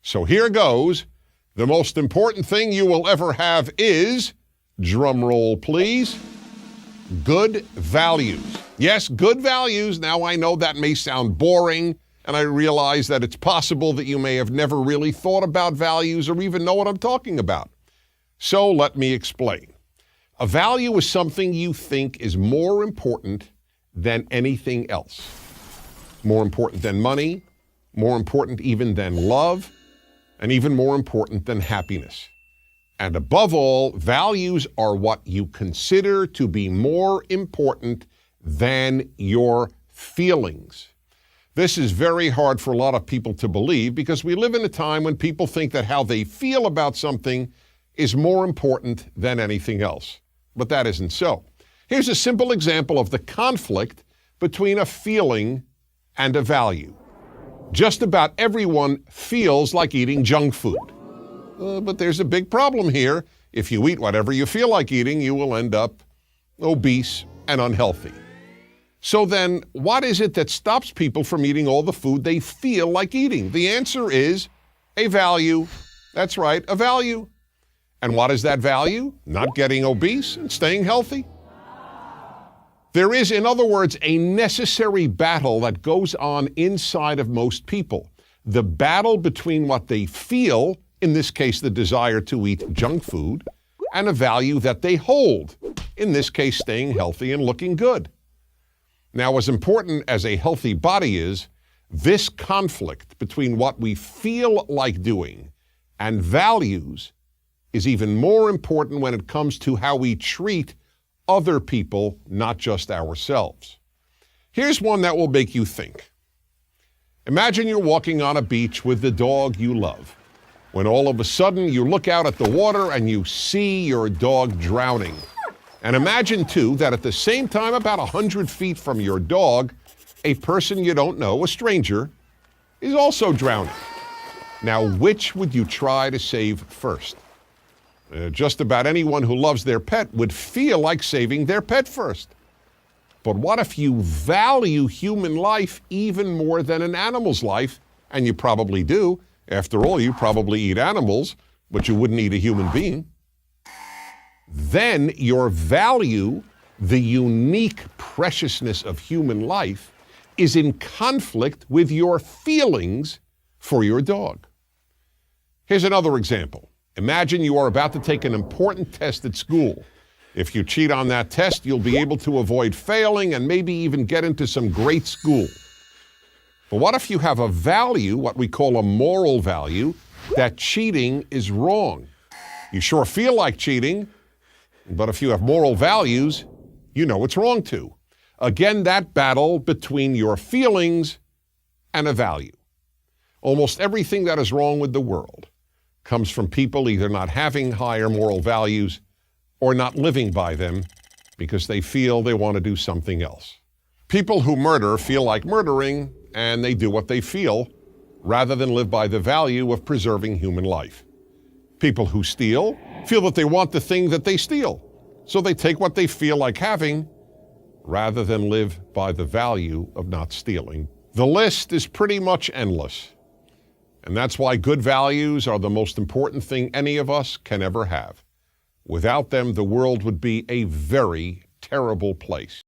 So here goes. The most important thing you will ever have is, drum roll please, good values. Yes, good values. Now I know that may sound boring, and I realize that it's possible that you may have never really thought about values or even know what I'm talking about. So let me explain. A value is something you think is more important than anything else. More important than money, more important even than love, and even more important than happiness. And above all, values are what you consider to be more important than your feelings. This is very hard for a lot of people to believe because we live in a time when people think that how they feel about something is more important than anything else. But that isn't so. Here's a simple example of the conflict between a feeling and a value. Just about everyone feels like eating junk food. But there's a big problem here. If you eat whatever you feel like eating, you will end up obese and unhealthy. So then, what is it that stops people from eating all the food they feel like eating? The answer is a value. That's right, a value. And what is that value? Not getting obese and staying healthy. There is, in other words, a necessary battle that goes on inside of most people. The battle between what they feel, in this case the desire to eat junk food, and a value that they hold, in this case staying healthy and looking good. Now, as important as a healthy body is, this conflict between what we feel like doing and values is even more important when it comes to how we treat other people, not just ourselves. Here's one that will make you think. Imagine you're walking on a beach with the dog you love, when all of a sudden you look out at the water and you see your dog drowning. And imagine, too, that at the same time, about 100 feet from your dog, a person you don't know, a stranger, is also drowning. Now, which would you try to save first? Just about anyone who loves their pet would feel like saving their pet first. But what if you value human life even more than an animal's life? And you probably do. After all, you probably eat animals, but you wouldn't eat a human being. Then your value, the unique preciousness of human life, is in conflict with your feelings for your dog. Here's another example. Imagine you are about to take an important test at school. If you cheat on that test, you'll be able to avoid failing and maybe even get into some great school. But what if you have a value, what we call a moral value, that cheating is wrong? You sure feel like cheating, but if you have moral values, you know it's wrong too. Again, that battle between your feelings and a value. Almost everything that is wrong with the world comes from people either not having higher moral values or not living by them because they feel they want to do something else. People who murder feel like murdering, and they do what they feel rather than live by the value of preserving human life. People who steal feel that they want the thing that they steal, so they take what they feel like having rather than live by the value of not stealing. The list is pretty much endless. And that's why good values are the most important thing any of us can ever have. Without them, the world would be a very terrible place.